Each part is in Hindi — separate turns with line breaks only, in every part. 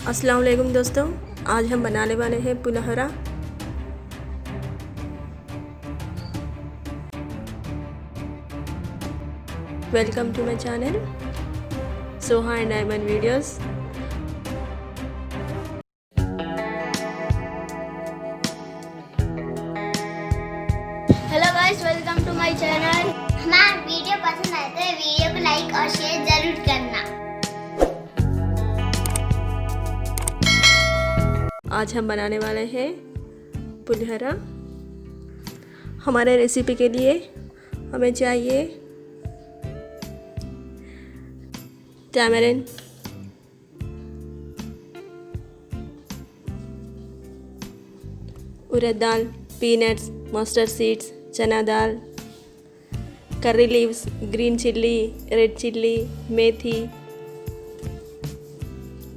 अस्सलाम वालेकुम दोस्तों, आज हम बनाने वाले हैं pulihora. Welcome to my channel Suhah and Aiman videos।
Hello guys, welcome to my channel. हमारा वीडियो पसंद आए तो वीडियो को लाइक और शेयर जरूर करना।
आज हम बनाने वाले हैं पुलिहोरा। हमारे रेसिपी के लिए हमें चाहिए tamarind, urad dal, peanuts, mustard seeds, chana dal, curry leaves, green chilli, red chilli, methi.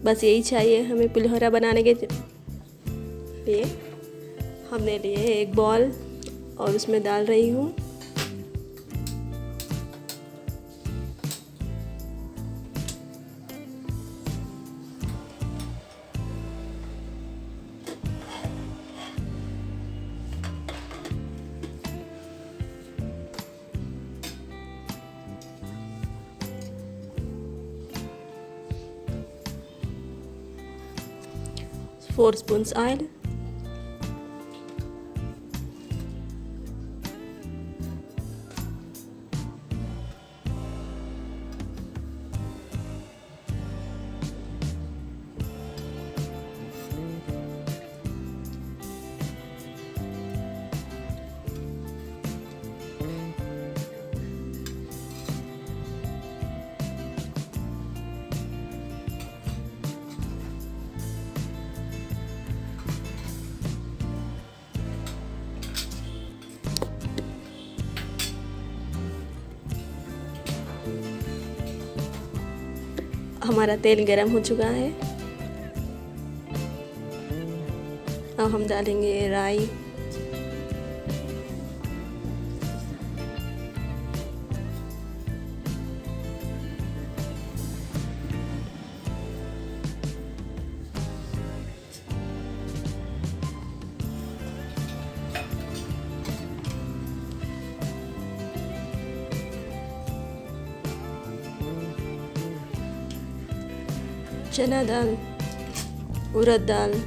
बस यही चाहिए हमें पुलिहोरा बनाने के लिए। हमने लिए एक बॉल और उसमें डाल रही हूँ फोर स्पून्स ऑयल, हमारा तेल गरम हो चुका है। अब हम डालेंगे राई, चना दाल, उड़द दाल,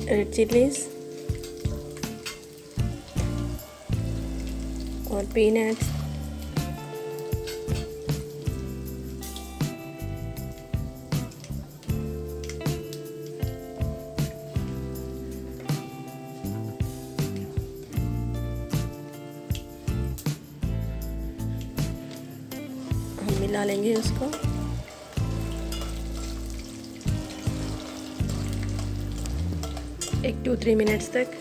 रेड चिल्लीज और पीनट्स, हम मिला लेंगे उसको। एक 2-3 मिनट्स तक।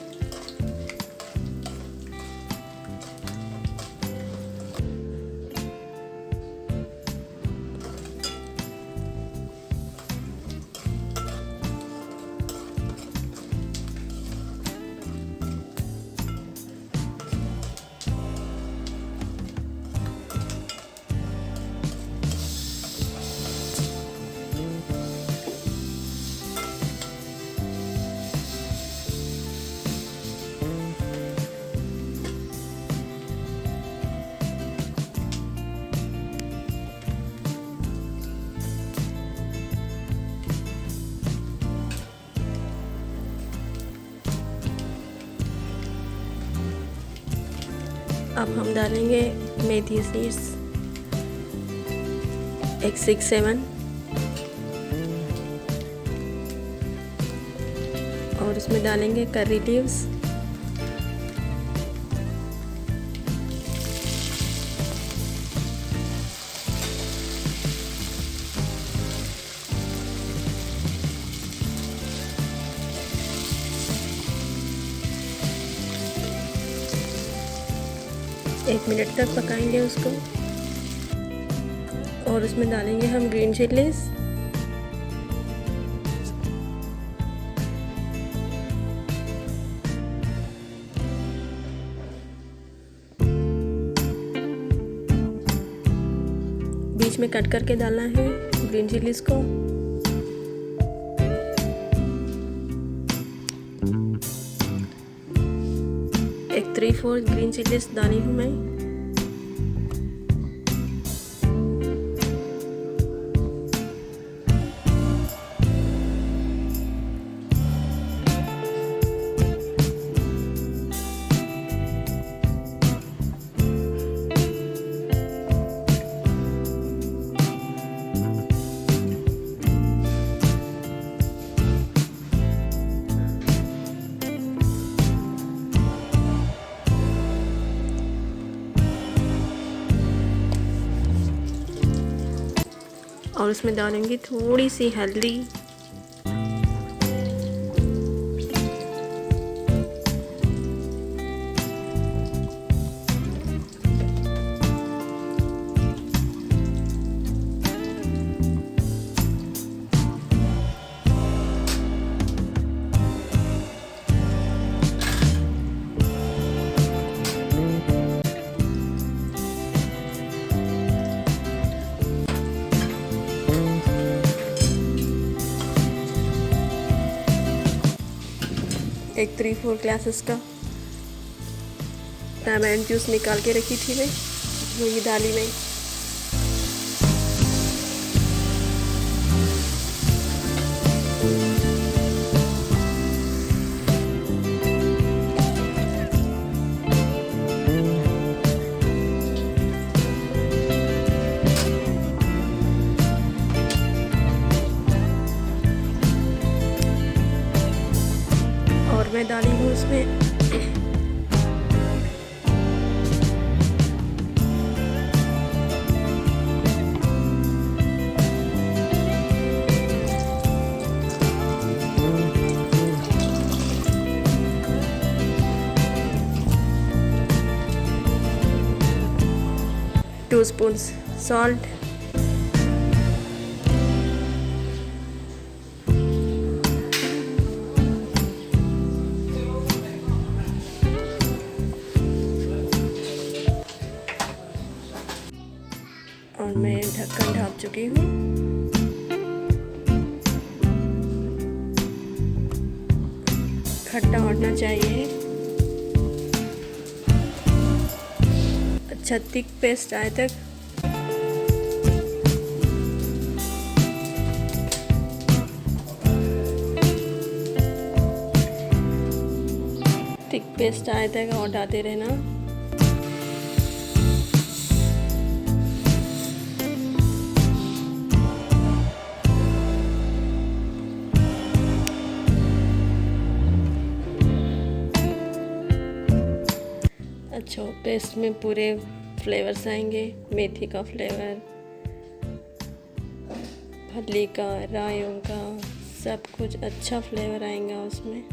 अब हम डालेंगे मेथी सीड्स, एक 6-7, और उसमें डालेंगे करी लीव्स, 1 मिनट तक पकाएंगे उसको। और उसमें डालेंगे हम ग्रीन चिल्लीज, बीच में कट करके डालना है ग्रीन चिल्लीज को। एक 3/4 ग्रीन चिल्लीज डाली हूँ मैं। और उसमें डालेंगे थोड़ी सी हल्दी, एक 3/4 ग्लासेस का टैमरिंड जूस निकाल के रखी थी मैं, वही डाली मैं। और मैं डाली हूँ उसमें टू स्पून्स सॉल्ट, और मैं ढक्कन ढक चुकी हूँ। खट्टा होना चाहिए, अच्छा थिक पेस्ट आए तक। थिक पेस्ट आए तक और डालते रहना। अच्छा, पेस्ट में पूरे फ्लेवर्स आएंगे, मेथी का फ्लेवर, फली का, रायों का, सब कुछ अच्छा फ्लेवर आएगा उसमें।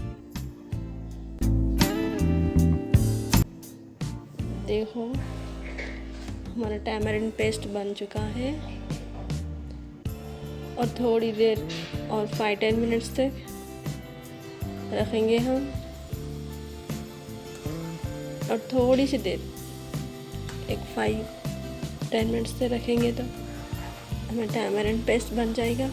देखो हमारा टैमरिंड पेस्ट बन चुका है। और थोड़ी देर और 5-10 मिनट्स तक रखेंगे हम। और थोड़ी सी देर, एक 5-10 मिनट्स से रखेंगे तो हमारा टैमरिंड पेस्ट बन जाएगा।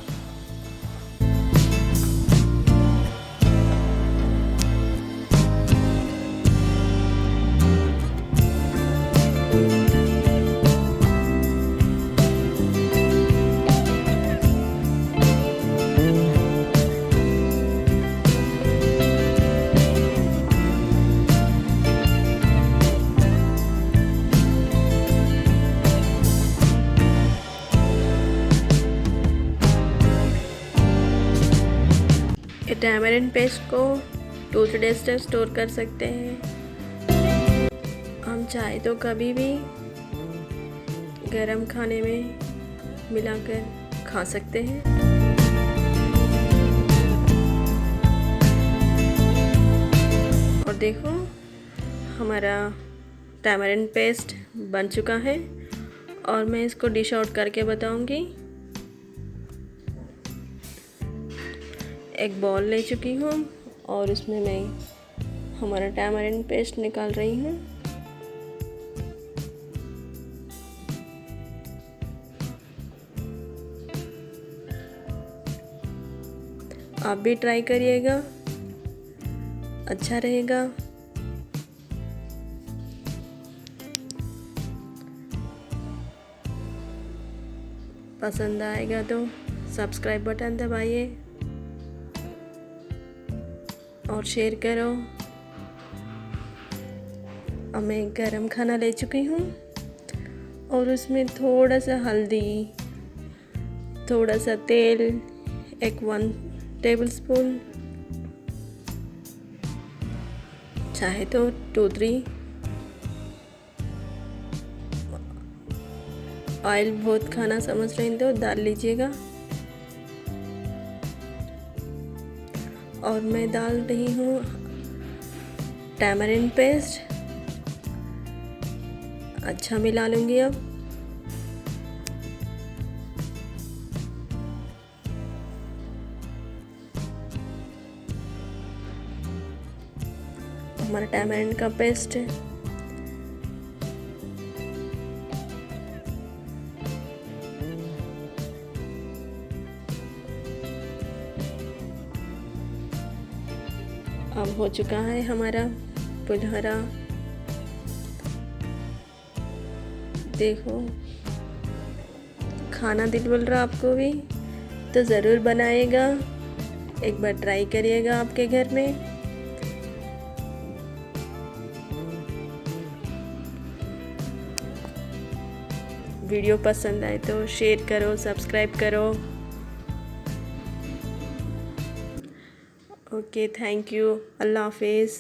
टैमरिंड पेस्ट को 2 डेज तक स्टोर कर सकते हैं। हम चाहे तो कभी भी गरम खाने में मिलाकर खा सकते हैं। और देखो हमारा टैमरिंड पेस्ट बन चुका है और मैं इसको डिश आउट करके बताऊंगी। एक बॉल ले चुकी हूँ और उसमें मैं हमारा टैमरिंड पेस्ट निकाल रही हूँ। आप भी ट्राई करिएगा, अच्छा रहेगा। पसंद आएगा तो सब्सक्राइब बटन दबाइए और शेयर करो। अब मैं गरम खाना ले चुकी हूँ और उसमें थोड़ा सा हल्दी, थोड़ा सा तेल, 1 टेबलस्पून, चाहे तो 2-3 ऑयल बहुत खाना समझ रहे हैं तो डाल लीजिएगा। और मैं डाल रही हूँ टैमरिंड पेस्ट, अच्छा मिला लूँगी। अब हमारा टैमरिंड का पेस्ट अब हो चुका है हमारा पुलिहोरा। देखो, खाना दिल बोल रहा आपको भी तो ज़रूर बनाइएगा, एक बार ट्राई करिएगा आपके घर में। वीडियो पसंद आए तो शेयर करो, सब्सक्राइब करो। ओके, थैंक यू, अल्लाह हाफिज़।